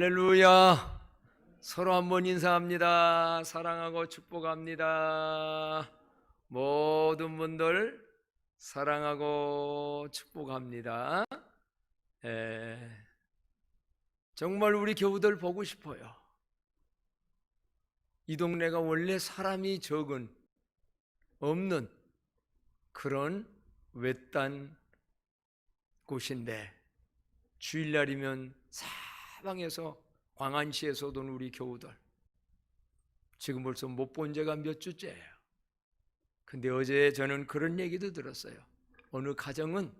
할렐루야. 서로 한번 인사합니다. 사랑하고 축복합니다. 모든 분들 사랑하고 축복합니다. 정말 우리 교우들 보고 싶어요. 이 동네가 원래 사람이 적은 없는 그런 외딴 곳인데 주일날이면 사방에서 광안시에서 오는 우리 교우들 지금 벌써 못 본 지가 몇 주째예요. 근데 어제 저는 그런 얘기도 들었어요. 어느 가정은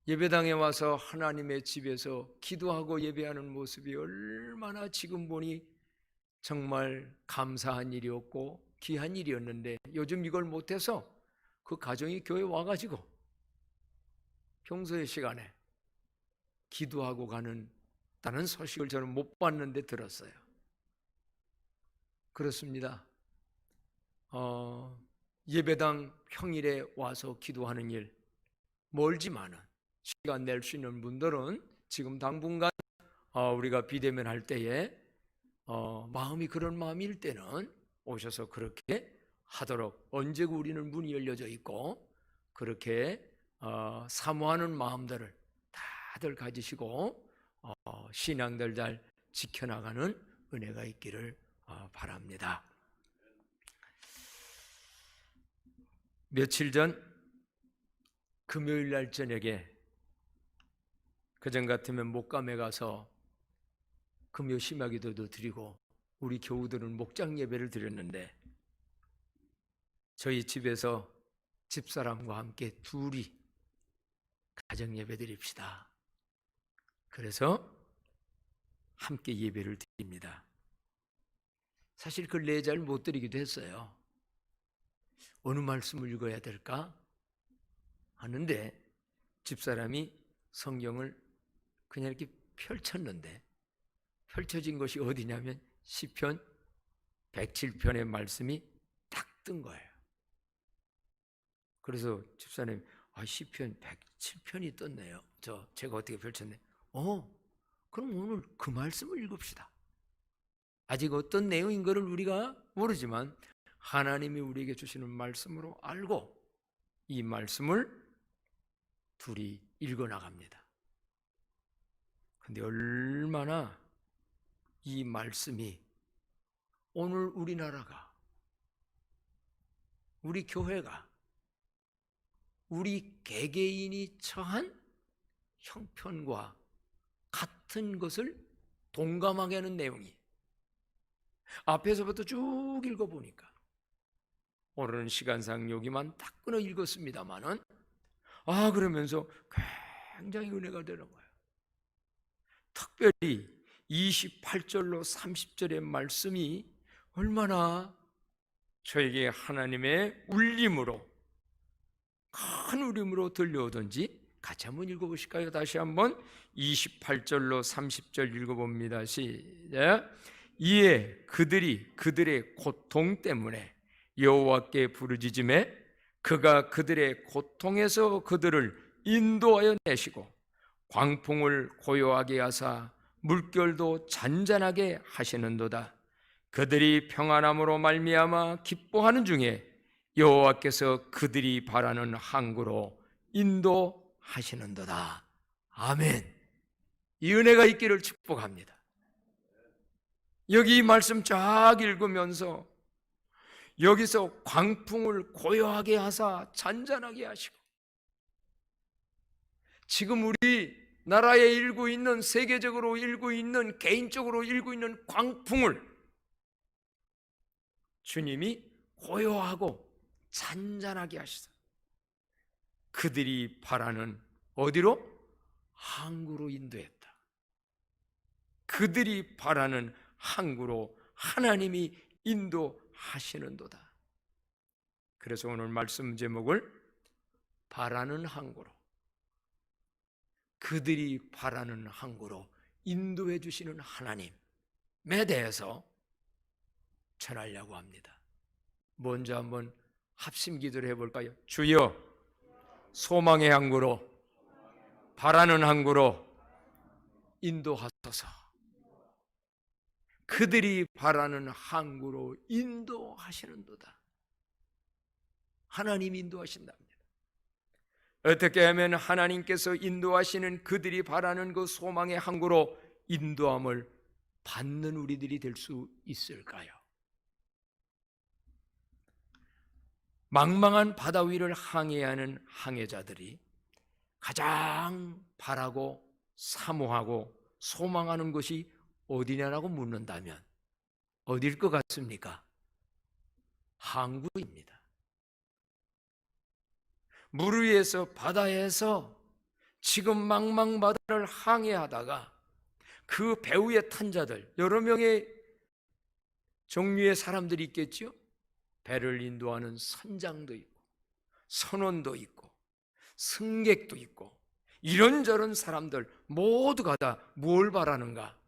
예배당에 와서 하나님의 집에서 기도하고 예배하는 모습이 얼마나 지금 보니 정말 감사한 일이었고 귀한 일이었는데 요즘 이걸 못해서 그 가정이 교회 와가지고 평소의 시간에 기도하고 가는다는 소식을 저는 못 봤는데 들었어요. 그렇습니다. 예배당 평일에 와서 기도하는 일 멀지만은 시간 낼 수 있는 분들은 지금 당분간 우리가 비대면 할 때에 마음이 그런 마음일 때는 오셔서 그렇게 하도록 언제고 우리는 문이 열려져 있고 그렇게 사모하는 마음들을 다들 가지시고 신앙들 잘 지켜나가는 은혜가 있기를 바랍니다. 며칠 전 금요일 날 저녁에 그전 같으면 목감에 가서 금요 심야기도도 드리고 우리 교우들은 목장 예배를 드렸는데 저희 집에서 집사람과 함께 둘이 가정 예배 드립시다. 그래서 함께 예배를 드립니다. 사실 근래에 잘 못 드리기도 했어요. 어느 말씀을 읽어야 될까 하는데 집사람이 성경을 그냥 이렇게 펼쳤는데 펼쳐진 것이 어디냐면 시편 107편의 말씀이 딱 뜬 거예요. 그래서 집사님 시편 107편이 떴네요. 제가 어떻게 펼쳤네. 그럼 오늘 그 말씀을 읽읍시다. 아직 어떤 내용인 것을 우리가 모르지만 하나님이 우리에게 주시는 말씀으로 알고 이 말씀을 둘이 읽어나갑니다. 근데 얼마나 이 말씀이 오늘 우리나라가, 우리 교회가, 우리 개개인이 처한 형편과 같은 것을 동감하게 하는 내용이 앞에서부터 쭉 읽어보니까 오늘은 시간상 여기만 딱 끊어 읽었습니다마는 그러면서 굉장히 은혜가 되는 거예요. 특별히 28절로 30절의 말씀이 얼마나 저에게 하나님의 울림으로 큰 울림으로 들려오던지 같이 한번 읽어보실까요? 다시 한번 28절로 30절 읽어봅니다. 시작. 이에 그들이 그들의 고통 때문에 여호와께 부르짖음에 그가 그들의 고통에서 그들을 인도하여 내시고 광풍을 고요하게 하사 물결도 잔잔하게 하시는도다. 그들이 평안함으로 말미암아 기뻐하는 중에 여호와께서 그들이 바라는 항구로 인도하시는도다. 아멘. 이 은혜가 있기를 축복합니다. 여기 이 말씀 쫙 읽으면서 여기서 광풍을 고요하게 하사 잔잔하게 하시고 지금 우리 나라에 일고 있는, 세계적으로 일고 있는, 개인적으로 일고 있는 광풍을 주님이 고요하고 잔잔하게 하시사 그들이 바라는 어디로? 항구로 인도했다. 그들이 바라는 항구로 하나님이 인도하시는도다. 그래서 오늘 말씀 제목을 바라는 항구로, 그들이 바라는 항구로 인도해 주시는 하나님에 대해서 전하려고 합니다. 먼저 한번 합심 기도를 해볼까요? 주여, 소망의 항구로, 바라는 항구로 인도하소서. 그들이 바라는 항구로 인도하시는도다. 하나님이 인도하신답니다. 어떻게 하면 하나님께서 인도하시는 그들이 바라는 그 소망의 항구로 인도함을 받는 우리들이 될 수 있을까요? 망망한 바다 위를 항해하는 항해자들이 가장 바라고 사모하고 소망하는 것이 어디냐라고 묻는다면 어딜 것 같습니까? 항구입니다. 물 위에서 바다에서 지금 망망바다를 항해하다가 그 배후에 탄 자들, 여러 명의 종류의 사람들이 있겠죠. 배를 인도하는 선장도 있고 선원도 있고 승객도 있고 이런저런 사람들 모두가 다 뭘 바라는가?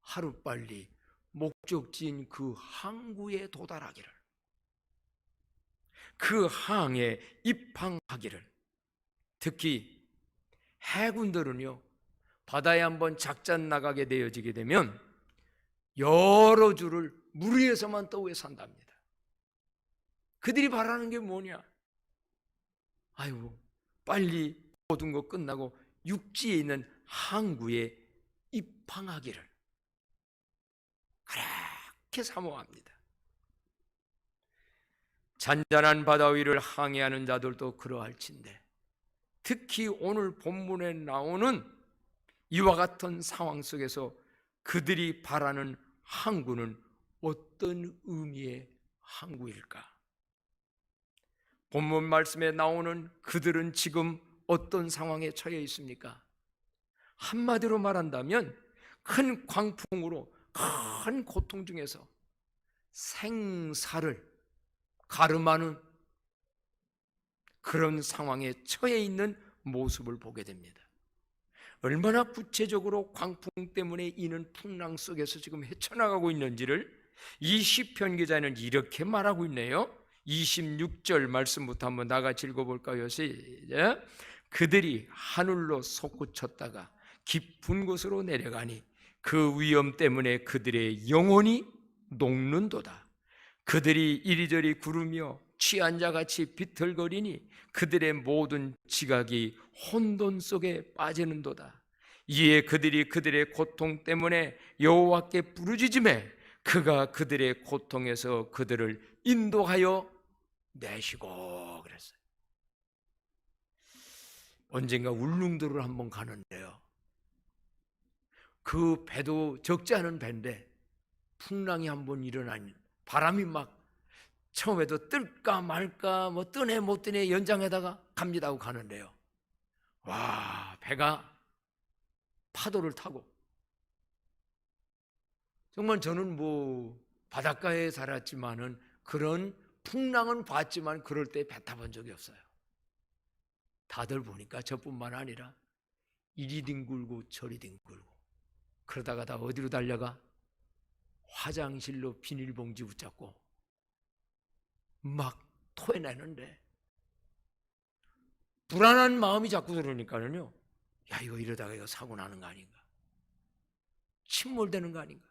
하루빨리 목적지인 그 항구에 도달하기를, 그 항에 입항하기를. 특히 해군들은요, 바다에 한번 작전 나가게 되어지게 되면 여러 주를 물 위에서만 떠오에 산답니다. 그들이 바라는 게 뭐냐? 아이고, 빨리 모든 거 끝나고 육지에 있는 항구에 입항하기를 그렇게 사모합니다. 잔잔한 바다 위를 항해하는 자들도 그러할진데, 특히 오늘 본문에 나오는 이와 같은 상황 속에서 그들이 바라는 항구는 어떤 의미의 항구일까? 본문 말씀에 나오는 그들은 지금 어떤 상황에 처해 있습니까? 한마디로 말한다면 큰 광풍으로 큰 고통 중에서 생사를 가름하는 그런 상황에 처해 있는 모습을 보게 됩니다. 얼마나 구체적으로 광풍 때문에 이는 풍랑 속에서 지금 헤쳐나가고 있는지를 이 시편 기자는 이렇게 말하고 있네요. 26절 말씀부터 한번 나같이 읽어볼까요? 시작. 그들이 하늘로 솟구쳤다가 깊은 곳으로 내려가니 그 위험 때문에 그들의 영혼이 녹는도다. 그들이 이리저리 구르며 취한 자같이 비틀거리니 그들의 모든 지각이 혼돈 속에 빠지는도다. 이에 그들이 그들의 고통 때문에 여호와께 부르짖으매 그가 그들의 고통에서 그들을 인도하여 내시고 그랬어요. 언젠가 울릉도를 한번 가는데요, 그 배도 적지 않은 배인데 풍랑이 한번 일어나니 바람이 막 처음에도 뜰까 말까 뭐 뜨네 못 뜨네 연장에다가 갑니다 하고 가는데요, 와, 배가 파도를 타고, 정말 저는 뭐 바닷가에 살았지만은 그런 풍랑은 봤지만 그럴 때 배 타본 적이 없어요. 다들 보니까 저뿐만 아니라 이리 뒹굴고 저리 뒹굴고 그러다가 다 어디로 달려가? 화장실로 비닐봉지 붙잡고 막 토해내는데, 불안한 마음이 자꾸 들으니까는요, 야, 이거 이러다가 이거 사고 나는 거 아닌가, 침몰되는 거 아닌가.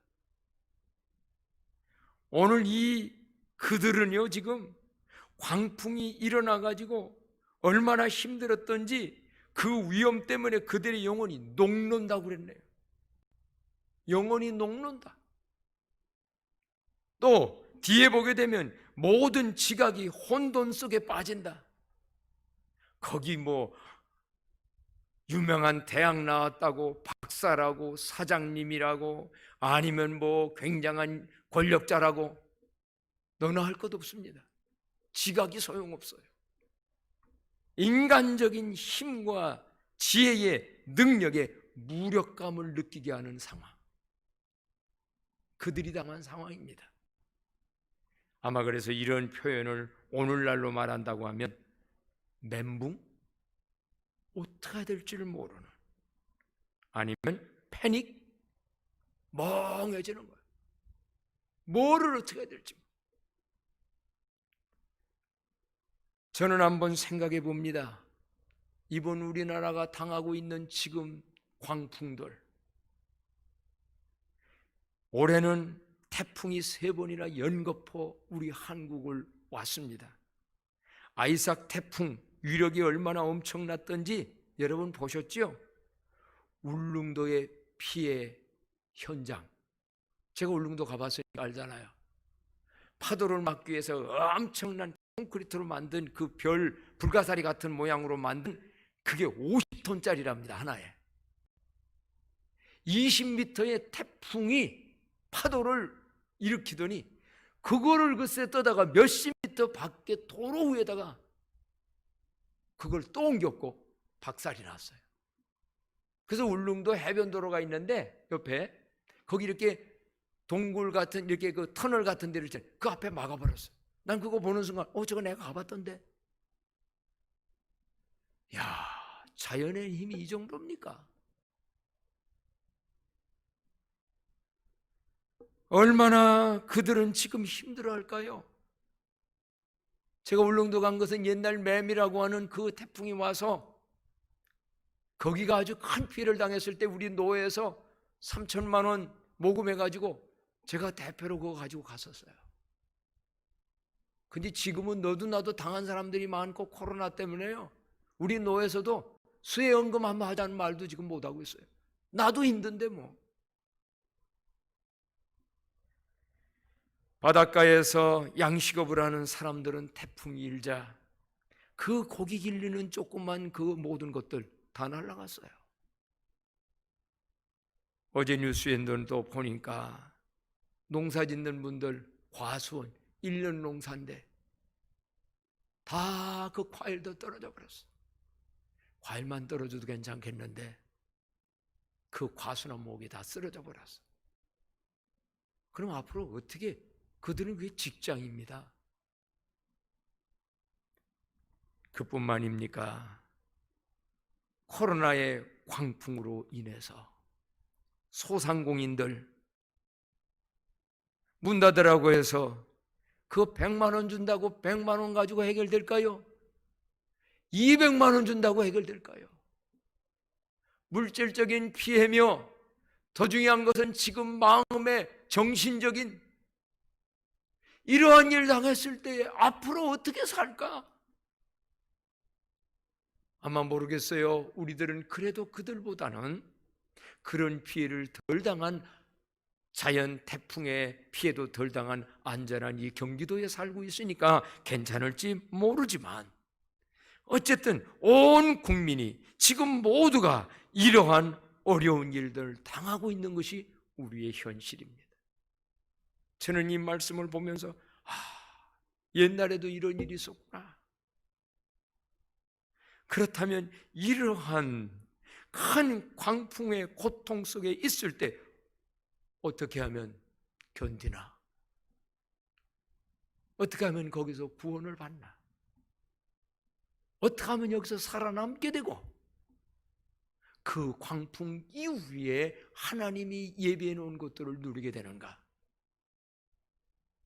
오늘 이 그들은요, 지금 광풍이 일어나가지고 얼마나 힘들었던지 그 위험 때문에 그들의 영혼이 녹는다고 그랬네요. 영혼이 녹는다. 또 뒤에 보게 되면 모든 지각이 혼돈 속에 빠진다. 거기 뭐 유명한 대학 나왔다고 박사라고 사장님이라고 아니면 뭐 굉장한 권력자라고 너나 할 것 없습니다. 지각이 소용없어요. 인간적인 힘과 지혜의 능력에 무력감을 느끼게 하는 상황, 그들이 당한 상황입니다. 아마 그래서 이런 표현을 오늘날로 말한다고 하면 멘붕? 어떻게 해야 될지를 모르는, 아니면 패닉? 멍해지는 거예요. 뭐를 어떻게 해야 될지. 저는 한번 생각해 봅니다. 이번 우리나라가 당하고 있는 지금 광풍들, 올해는 태풍이 3번이나 연거푸 우리 한국을 왔습니다. 아이삭 태풍 위력이 얼마나 엄청났던지 여러분 보셨죠? 울릉도의 피해 현장, 제가 울릉도 가봤으니까 알잖아요. 파도를 막기 위해서 엄청난 콘크리트로 만든 그 별 불가사리 같은 모양으로 만든 그게 50톤짜리랍니다 하나에. 20m의 태풍이 파도를 일으키더니 그거를 글쎄 떠다가 몇십 미터 밖에 도로 위에다가 그걸 또 옮겼고 박살이 났어요. 그래서 울릉도 해변도로가 있는데 옆에 거기 이렇게 동굴 같은 이렇게 그 터널 같은 데를 그 앞에 막아버렸어요. 난 그거 보는 순간 저거 내가 가봤던데. 야, 자연의 힘이 이 정도입니까? 얼마나 그들은 지금 힘들어할까요? 제가 울릉도 간 것은 옛날 매미라고 하는 그 태풍이 와서 거기가 아주 큰 피해를 당했을 때 우리 노회에서 3천만 원 모금해가지고 제가 대표로 그거 가지고 갔었어요. 근데 지금은 너도 나도 당한 사람들이 많고 코로나 때문에요. 우리 노회에서도 수해연금 한번 하자는 말도 지금 못하고 있어요. 나도 힘든데 뭐. 바닷가에서 양식업을 하는 사람들은 태풍이 일자 그 고기 길리는 조그만 그 모든 것들 다 날아갔어요. 어제 뉴스엔도 보니까 농사 짓는 분들 과수원 1년 농사인데 다 그 과일도 떨어져 버렸어. 과일만 떨어져도 괜찮겠는데 그 과수나 목이 다 쓰러져 버렸어. 그럼 앞으로 어떻게, 그들은 그게 직장입니다. 그뿐만입니까? 코로나의 광풍으로 인해서 소상공인들 문 닫으라고 해서 그 100만 원 준다고 100만 원 가지고 해결될까요? 200만 원 준다고 해결될까요? 물질적인 피해며 더 중요한 것은 지금 마음의 정신적인 이러한 일 당했을 때 앞으로 어떻게 살까? 아마 모르겠어요. 우리들은 그래도 그들보다는 그런 피해를 덜 당한, 자연 태풍의 피해도 덜 당한 안전한 이 경기도에 살고 있으니까 괜찮을지 모르지만 어쨌든 온 국민이 지금 모두가 이러한 어려운 일들을 당하고 있는 것이 우리의 현실입니다. 저는 이 말씀을 보면서 옛날에도 이런 일이 있었구나. 그렇다면 이러한 큰 광풍의 고통 속에 있을 때 어떻게 하면 견디나? 어떻게 하면 거기서 구원을 받나? 어떻게 하면 여기서 살아남게 되고 그 광풍 이후에 하나님이 예비해 놓은 것들을 누리게 되는가?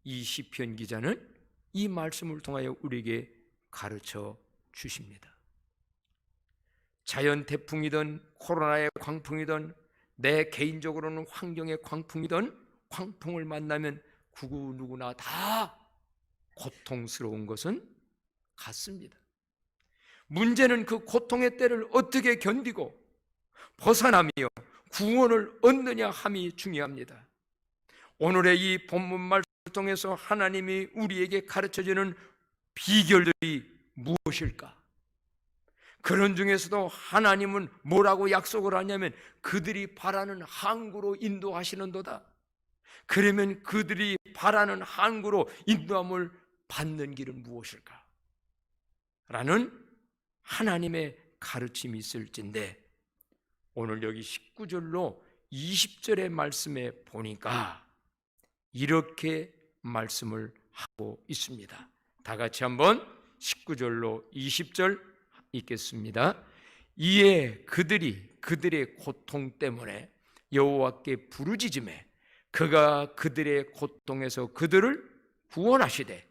이 시편 기자는 이 말씀을 통하여 우리에게 가르쳐 주십니다. 자연 태풍이든 코로나의 광풍이든 내 개인적으로는 환경의 광풍이든 광풍을 만나면 누구나 다 고통스러운 것은 같습니다. 문제는 그 고통의 때를 어떻게 견디고 벗어나며 구원을 얻느냐 함이 중요합니다. 오늘의 이 본문 말씀을 통해서 하나님이 우리에게 가르쳐주는 비결들이 무엇일까? 그런 중에서도 하나님은 뭐라고 약속을 하냐면 그들이 바라는 항구로 인도하시는도다. 그러면 그들이 바라는 항구로 인도함을 받는 길은 무엇일까? 라는 하나님의 가르침이 있을진데 오늘 여기 19절로 20절의 말씀에 보니까 이렇게 말씀을 하고 있습니다. 다 같이 한번 19절로 20절 읽겠습니다. 이에 그들이 그들의 고통 때문에 여호와께 부르짖으매 그가 그들의 고통에서 그들을 구원하시되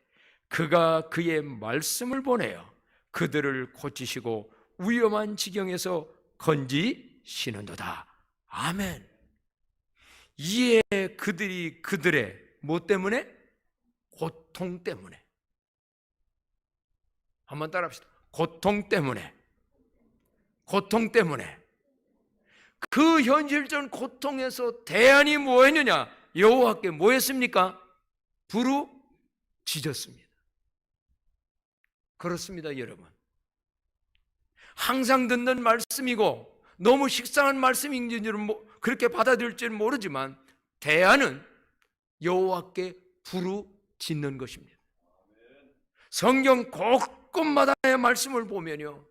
그가 그의 말씀을 보내어 그들을 고치시고 위험한 지경에서 건지시는도다. 아멘. 이에 그들이 그들의 뭐 때문에? 고통 때문에. 한번 따라합시다. 고통 때문에. 고통 때문에. 그 현실적 고통에서 대안이 뭐였느냐? 여호와께 뭐 했습니까? 부르짖었습니다. 그렇습니다, 여러분. 항상 듣는 말씀이고 너무 식상한 말씀인지는 그렇게 받아들일지는 모르지만 대안은 여호와께 부르짖는 것입니다. 성경 곳곳마다의 말씀을 보면요,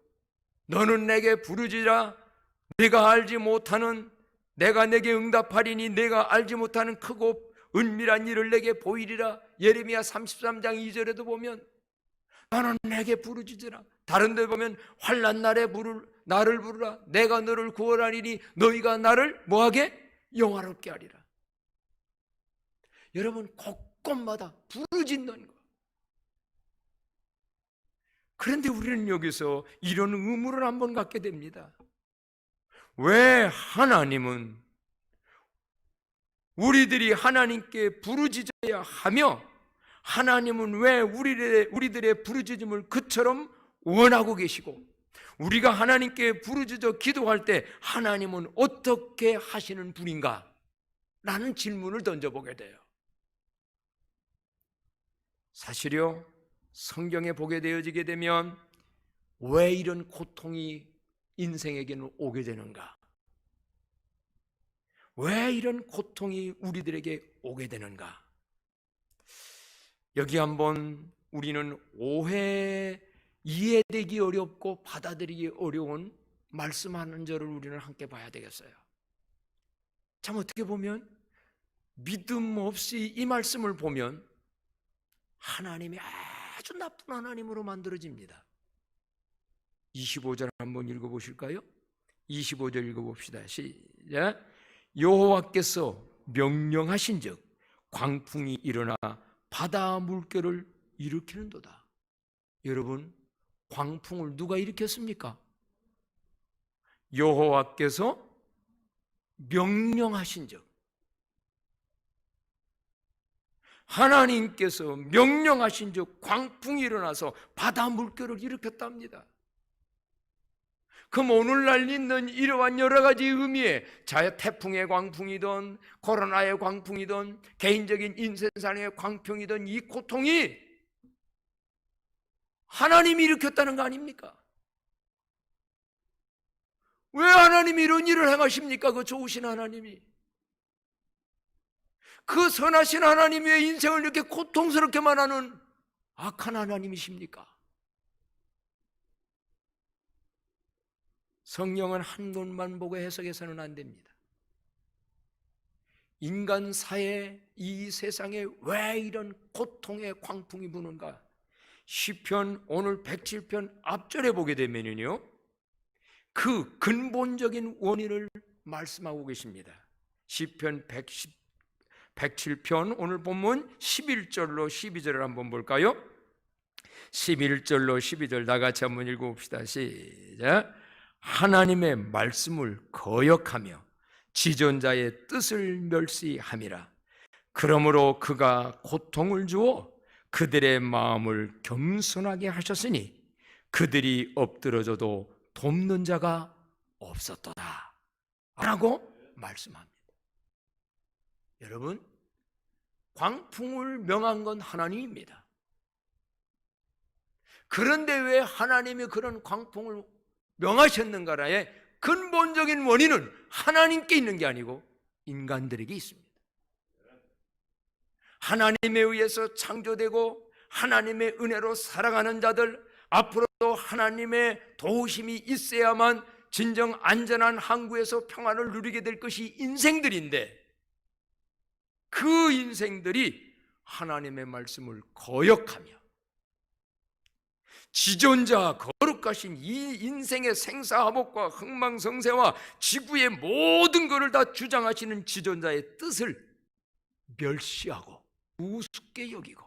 너는 내게 부르짖으라. 내가 알지 못하는, 내가 내게 응답하리니 내가 알지 못하는 크고 은밀한 일을 내게 보이리라. 예레미야 33장 2절에도 보면 너는 내게 부르짖으라. 다른 데 보면 환난 날에 나를 부르라. 내가 너를 구원하리니 너희가 나를 뭐하게? 영화롭게 하리라. 여러분, 곳곳마다 부르짖는 것. 그런데 우리는 여기서 이런 의무를 한번 갖게 됩니다. 왜 하나님은 우리들이 하나님께 부르짖어야 하며, 하나님은 왜 우리들의 부르짖음을 그처럼 원하고 계시고, 우리가 하나님께 부르짖어 기도할 때 하나님은 어떻게 하시는 분인가? 라는 질문을 던져보게 돼요. 사실요, 성경에 보게 되어지게 되면 왜 이런 고통이 인생에게는 오게 되는가? 왜 이런 고통이 우리들에게 오게 되는가? 여기 한번 우리는 이해되기 어렵고 받아들이기 어려운 말씀 한 절을 우리는 함께 봐야 되겠어요. 참, 어떻게 보면 믿음 없이 이 말씀을 보면 하나님이 아주 나쁜 하나님으로 만들어집니다. 25절 한번 읽어보실까요? 25절 읽어봅시다. 시작. 여호와께서 명령하신즉 광풍이 일어나 바다 물결을 일으키는도다. 여러분, 광풍을 누가 일으켰습니까? 여호와께서 명령하신즉, 하나님께서 명령하신즉 광풍이 일어나서 바다 물결을 일으켰답니다. 그럼 오늘날 있는 이러한 여러 가지 의미에 태풍의 광풍이든 코로나의 광풍이든 개인적인 인생상의 광풍이든 이 고통이 하나님이 일으켰다는 거 아닙니까? 왜 하나님이 이런 일을 행하십니까? 그 좋으신 하나님이. 그 선하신 하나님이 왜 인생을 이렇게 고통스럽게만 하는 악한 하나님이십니까? 성경은 한 눈만 보고 해석해서는 안 됩니다. 인간 사회, 이 세상에 왜 이런 고통의 광풍이 부는가? 시편 오늘 107편 앞절에 보게 되면요, 그 근본적인 원인을 말씀하고 계십니다. 시편 107편 오늘 본문 11절로 12절을 한번 볼까요? 11절로 12절 다 같이 한번 읽어봅시다. 시작. 하나님의 말씀을 거역하며 지존자의 뜻을 멸시함이라. 그러므로 그가 고통을 주어 그들의 마음을 겸손하게 하셨으니 그들이 엎드러져도 돕는 자가 없었도다 라고 말씀합니다. 여러분, 광풍을 명한 건 하나님입니다. 그런데 왜 하나님이 그런 광풍을 명하셨는가라의 근본적인 원인은 하나님께 있는 게 아니고 인간들에게 있습니다. 하나님에 의해서 창조되고 하나님의 은혜로 살아가는 자들, 앞으로도 하나님의 도우심이 있어야만 진정 안전한 항구에서 평안을 누리게 될 것이 인생들인데, 그 인생들이 하나님의 말씀을 거역하며 지존자 거룩하신 이 인생의 생사화복과 흥망성쇠와 지구의 모든 것을 다 주장하시는 지존자의 뜻을 멸시하고 우습게 여기고,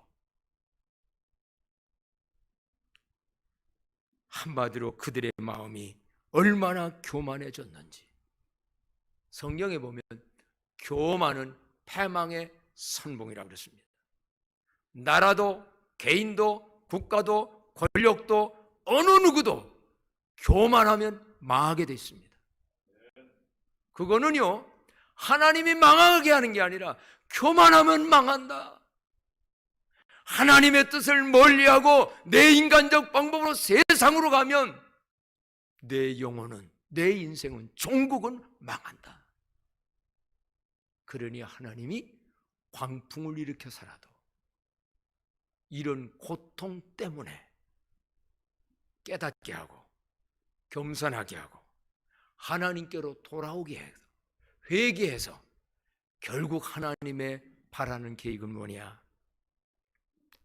한마디로 그들의 마음이 얼마나 교만해졌는지 성경에 보면 교만은 패망의 선봉이라고 그랬습니다. 나라도 개인도 국가도 권력도 어느 누구도 교만하면 망하게 돼 있습니다. 그거는요, 하나님이 망하게 하는 게 아니라 교만하면 망한다. 하나님의 뜻을 멀리하고 내 인간적 방법으로 세상으로 가면 내 영혼은, 내 인생은, 종국은 망한다. 그러니 하나님이 광풍을 일으켜서라도 이런 고통 때문에 깨닫게 하고 겸손하게 하고 하나님께로 돌아오게 해서 회개해서 결국 하나님의 바라는 계획은 뭐냐?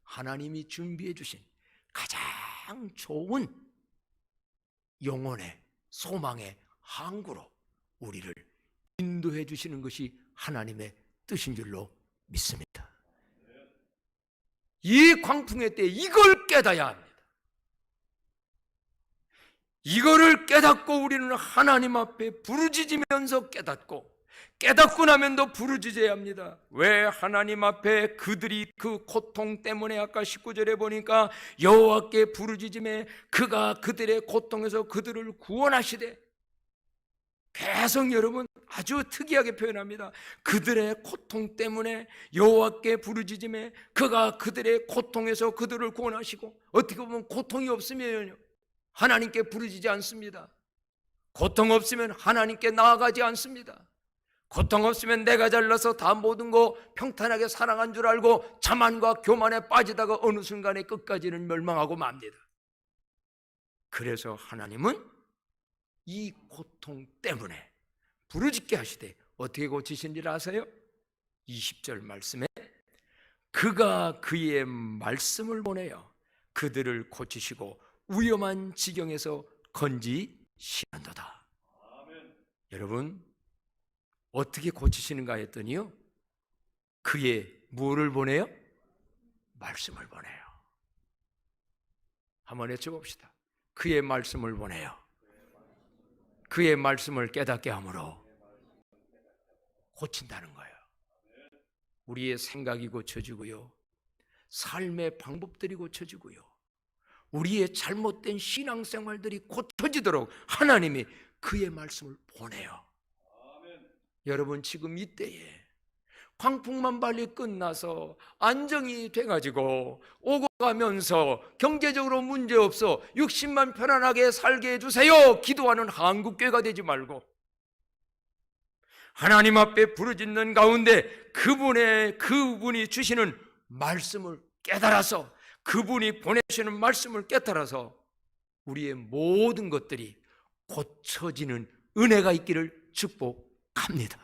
하나님이 준비해 주신 가장 좋은 영혼의 소망의 항구로 우리를 인도해 주시는 것이 하나님의 뜻인 줄로 믿습니다. 이 광풍의 때에 이걸 깨닫아야 합니다. 이거를 깨닫고 우리는 하나님 앞에 부르짖으면서 깨닫고 나면 더 부르짖어야 합니다. 왜 하나님 앞에 그들이 그 고통 때문에 아까 19절에 보니까 여호와께 부르짖음에 그가 그들의 고통에서 그들을 구원하시되, 계속 여러분 아주 특이하게 표현합니다. 그들의 고통 때문에 여호와께 부르짖음에 그가 그들의 고통에서 그들을 구원하시고, 어떻게 보면 고통이 없으면 하나님께 부르짖지 않습니다. 고통 없으면 하나님께 나아가지 않습니다. 고통 없으면 내가 잘나서 다 모든 거 평탄하게 살아간 줄 알고 자만과 교만에 빠지다가 어느 순간에 끝까지는 멸망하고 맙니다. 그래서 하나님은 이 고통 때문에 부르짖게 하시되 어떻게 고치신 줄 아세요? 20절 말씀에 그가 그의 말씀을 보내어 그들을 고치시고 위험한 지경에서 건지시는도다. 여러분, 어떻게 고치시는가 했더니요, 그의 뭐를 보내요? 말씀을 보내요. 한번 외쳐봅시다. 그의 말씀을 보내요. 그의 말씀을 깨닫게 함으로 고친다는 거예요. 우리의 생각이 고쳐지고요, 삶의 방법들이 고쳐지고요, 우리의 잘못된 신앙생활들이 고쳐지도록 하나님이 그의 말씀을 보내요. 여러분, 지금 이때에 광풍만 빨리 끝나서 안정이 돼가지고 오고 가면서 경제적으로 문제없어 60만 편안하게 살게 해주세요 기도하는 한국교회가 되지 말고, 하나님 앞에 부르짖는 가운데 그분이 주시는 말씀을 깨달아서, 그분이 보내시는 말씀을 깨달아서 우리의 모든 것들이 고쳐지는 은혜가 있기를 축복합니다.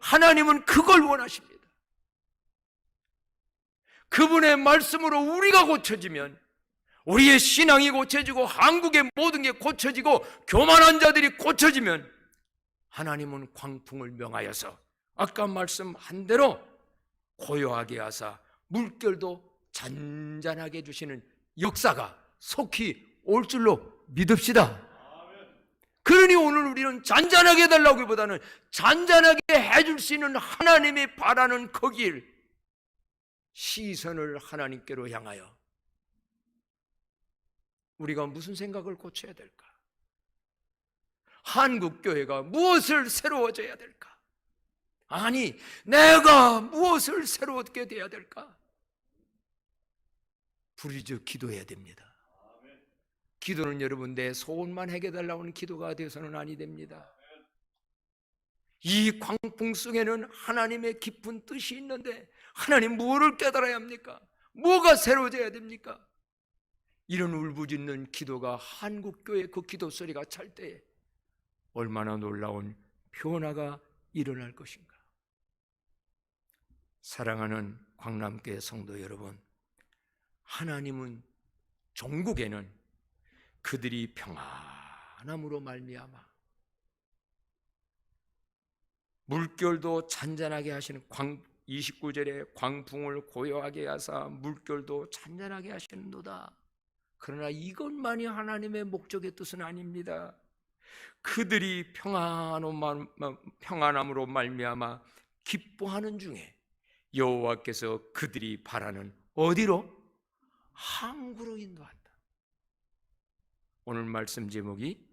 하나님은 그걸 원하십니다. 그분의 말씀으로 우리가 고쳐지면 우리의 신앙이 고쳐지고 한국의 모든 게 고쳐지고 교만한 자들이 고쳐지면 하나님은 광풍을 명하여서 아까 말씀한 대로 고요하게 하사 물결도 잔잔하게 해주시는 역사가 속히 올 줄로 믿읍시다. 그러니 오늘 우리는 잔잔하게 해달라기보다는 잔잔하게 해줄 수 있는 하나님이 바라는 거길 시선을 하나님께로 향하여 우리가 무슨 생각을 고쳐야 될까? 한국교회가 무엇을 새로워져야 될까? 아니, 내가 무엇을 새롭게 돼야 될까? 부르짖어 기도해야 됩니다. 기도는 여러분 내 소원만 해결달라고 하는 기도가 되어서는 아니 됩니다. 이 광풍 속에는 하나님의 깊은 뜻이 있는데 하나님 무엇을 깨달아야 합니까? 뭐가 새로워져야 됩니까? 이런 울부짖는 기도가 한국교회 그 기도 소리가 찰 때에 얼마나 놀라운 변화가 일어날 것인가. 사랑하는 광남교회 성도 여러분, 하나님은 종국에는 그들이 평안함으로 말미암아 물결도 잔잔하게 하시는 29절에 광풍을 고요하게 하사 물결도 잔잔하게 하시는도다. 그러나 이것만이 하나님의 목적의 뜻은 아닙니다. 그들이 평안함으로 말미암아 기뻐하는 중에 여호와께서 그들이 바라는 어디로? 항구로 인도한다. 오늘 말씀 제목이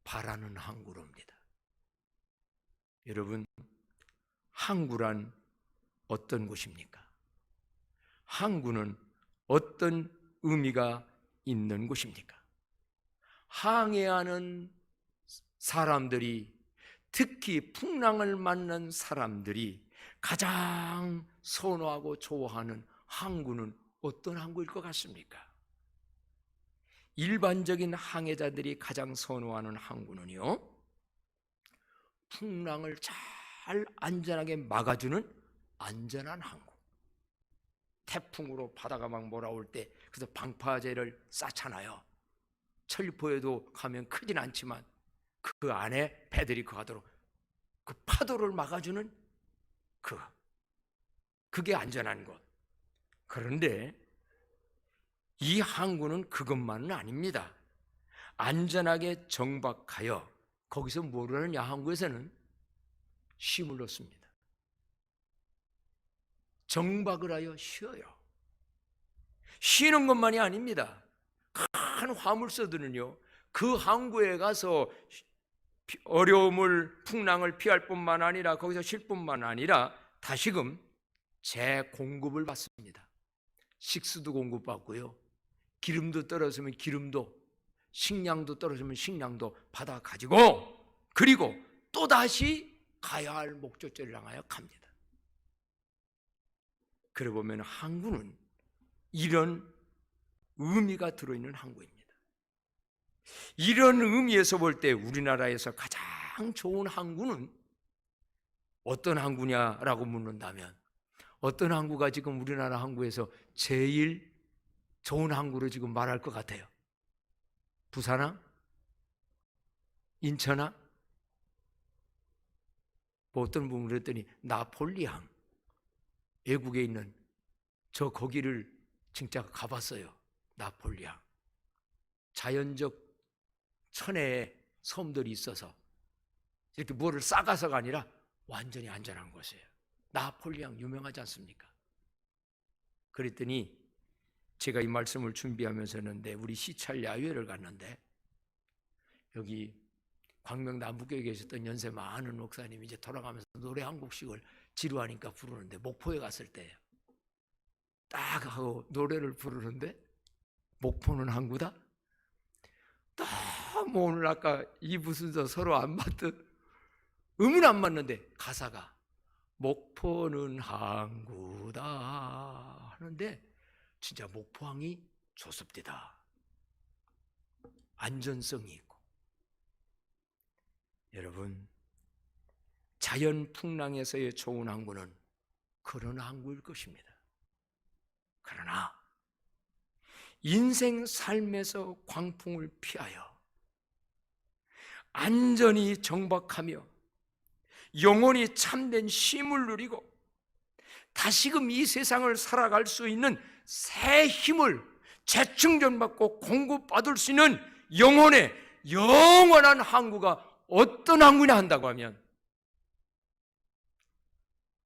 바라는 항구로입니다. 여러분, 항구란 어떤 곳입니까? 항구는 어떤 의미가 있는 곳입니까? 항해하는 사람들이, 특히 풍랑을 맞는 사람들이 가장 선호하고 좋아하는 항구는 어떤 항구일 것 같습니까? 일반적인 항해자들이 가장 선호하는 항구는요, 풍랑을 잘 안전하게 막아주는 안전한 항구. 태풍으로 바다가 막 몰아올 때 그래서 방파제를 쌓잖아요. 철포에도 가면 크진 않지만 그 안에 배들이 거하도록 그 파도를 막아주는 그게 안전한 곳. 그런데 이 항구는 그것만은 아닙니다. 안전하게 정박하여 거기서 뭐를 하느냐, 항구에서는 쉼을 얻습니다. 정박을 하여 쉬어요. 쉬는 것만이 아닙니다. 큰 화물선들은요, 그 항구에 가서 어려움을, 풍랑을 피할 뿐만 아니라 거기서 쉴 뿐만 아니라 다시금 재공급을 받습니다. 식수도 공급받고요, 기름도 떨어지면 기름도, 식량도 떨어지면 식량도 받아 가지고, 그리고 또다시 가야 할 목적지를 향하여 갑니다. 그래 보면 항구는 이런 의미가 들어있는 항구입니다. 이런 의미에서 볼 때 우리나라에서 가장 좋은 항구는 어떤 항구냐라고 묻는다면, 어떤 항구가 지금 우리나라 항구에서 제일 좋은 항구로 지금 말할 것 같아요? 부산항? 인천항? 뭐 어떤 분이 그랬더니 나폴리항, 외국에 있는 저 거기를 진짜 가봤어요. 나폴리항. 자연적 천혜의 섬들이 있어서 이렇게 뭐를 싸가서가 아니라 완전히 안전한 곳이에요. 나폴리항 유명하지 않습니까? 그랬더니 제가 이 말씀을 준비하면서 했는데, 우리 시찰 야유회를 갔는데 여기 광명 남북교에 계셨던 연세 많은 목사님이 이제 돌아가면서 노래 한 곡씩을 지루하니까 부르는데, 목포에 갔을 때예요. 딱 하고 노래를 부르는데 목포는 항구다? 너무 오늘 아까 이 무슨 서로 안 맞듯, 음은 안 맞는데 가사가 목포는 항구다 하는데 진짜 목포항이 좋습니다. 안전성이 있고. 여러분, 자연 풍랑에서의 좋은 항구는 그런 항구일 것입니다. 그러나 인생 삶에서 광풍을 피하여 안전히 정박하며 영원히 참된 쉼을 누리고 다시금 이 세상을 살아갈 수 있는 새 힘을 재충전받고 공급받을 수 있는 영혼의 영원한 항구가 어떤 항구냐 한다고 하면,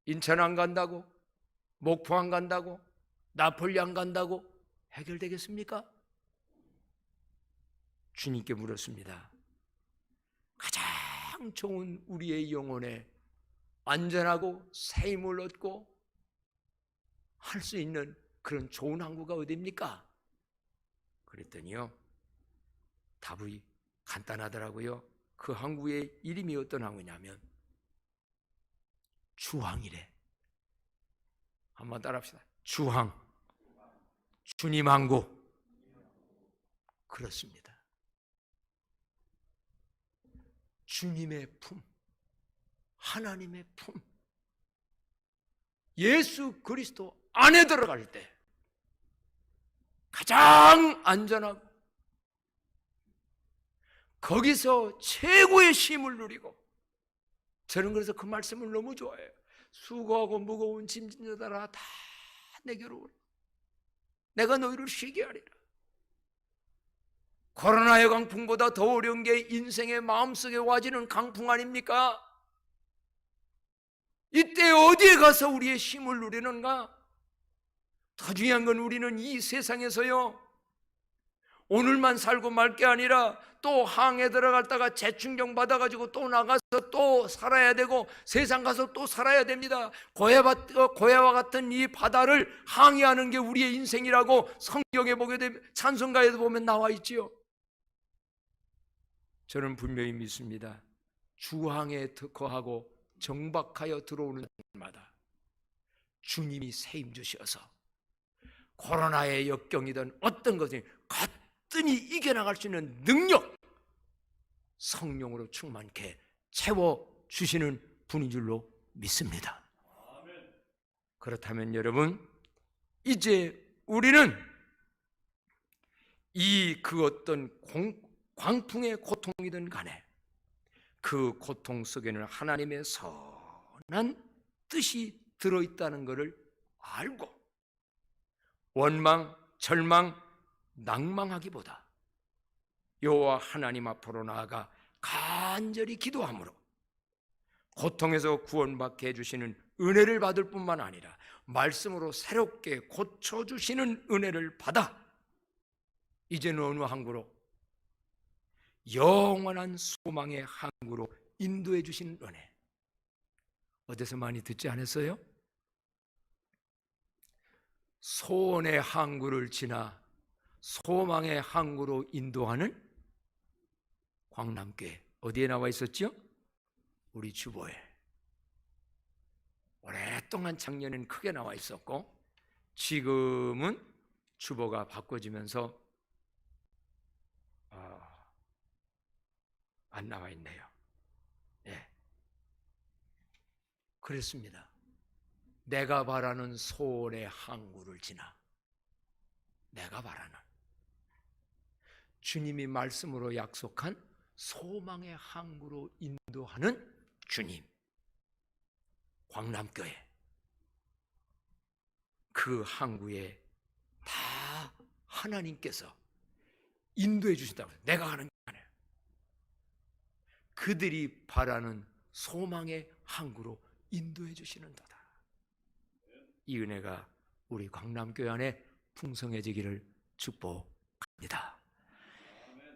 인천 안 간다고, 목포 안 간다고, 나폴리 안 간다고 해결되겠습니까? 주님께 물었습니다. 가장 좋은 우리의 영혼에 안전하고 새 힘을 얻고 할 수 있는 그런 좋은 항구가 어디입니까? 그랬더니요, 답이 간단하더라고요. 그 항구의 이름이 어떤 항구냐면 주항이래. 한번 따라합시다. 주항, 주님 항구. 그렇습니다. 주님의 품, 하나님의 품, 예수 그리스도 안에 들어갈 때 가장 안전하고 거기서 최고의 쉼을 누리고, 저는 그래서 그 말씀을 너무 좋아해요. 수고하고 무거운 짐진 자들아 다 내게로 오라. 내가 너희를 쉬게 하리라. 코로나의 강풍보다 더 어려운 게 인생의 마음속에 와지는 강풍 아닙니까? 이때 어디에 가서 우리의 힘을 누리는가? 더 중요한 건 우리는 이 세상에서요, 오늘만 살고 말 게 아니라 또 항해 들어갔다가 재충경 받아가지고 또 나가서 또 살아야 되고 세상 가서 또 살아야 됩니다. 고해와 같은 이 바다를 항해하는 게 우리의 인생이라고 성경에 보게 되면, 찬송가에도 보면 나와 있지요. 저는 분명히 믿습니다. 주항에 거하고 정박하여 들어오는 날마다 주님이 세임 주셔서 코로나의 역경이든 어떤 것이 거뜬히 이겨나갈 수 있는 능력, 성령으로 충만케 채워주시는 분인 줄로 믿습니다. 그렇다면 여러분, 이제 우리는 그 어떤 광풍의 고통이든 간에 그 고통 속에는 하나님의 선한 뜻이 들어있다는 것을 알고 원망, 절망, 낭망하기보다 여호와 하나님 앞으로 나아가 간절히 기도함으로 고통에서 구원받게 해주시는 은혜를 받을 뿐만 아니라 말씀으로 새롭게 고쳐주시는 은혜를 받아 이제는 어느 항구로? 영원한 소망의 항구로 인도해 주시는 은혜. 어디서 많이 듣지 않았어요? 소원의 항구를 지나 소망의 항구로 인도하는 광남교회. 어디에 나와 있었죠? 우리 주보에. 오랫동안 작년에는 크게 나와 있었고 지금은 주보가 바꿔지면서 안 나와 있네요. 네. 그렇습니다. 내가 바라는 소원의 항구를 지나 내가 바라는 주님이 말씀으로 약속한 소망의 항구로 인도하는 주님, 광남교회, 그 항구에 다 하나님께서 인도해 주신다고. 내가 하는 게 아니에요. 그들이 바라는 소망의 항구로 인도해 주시는도다. 이 은혜가 우리 광남교회 안에 풍성해지기를 축복합니다.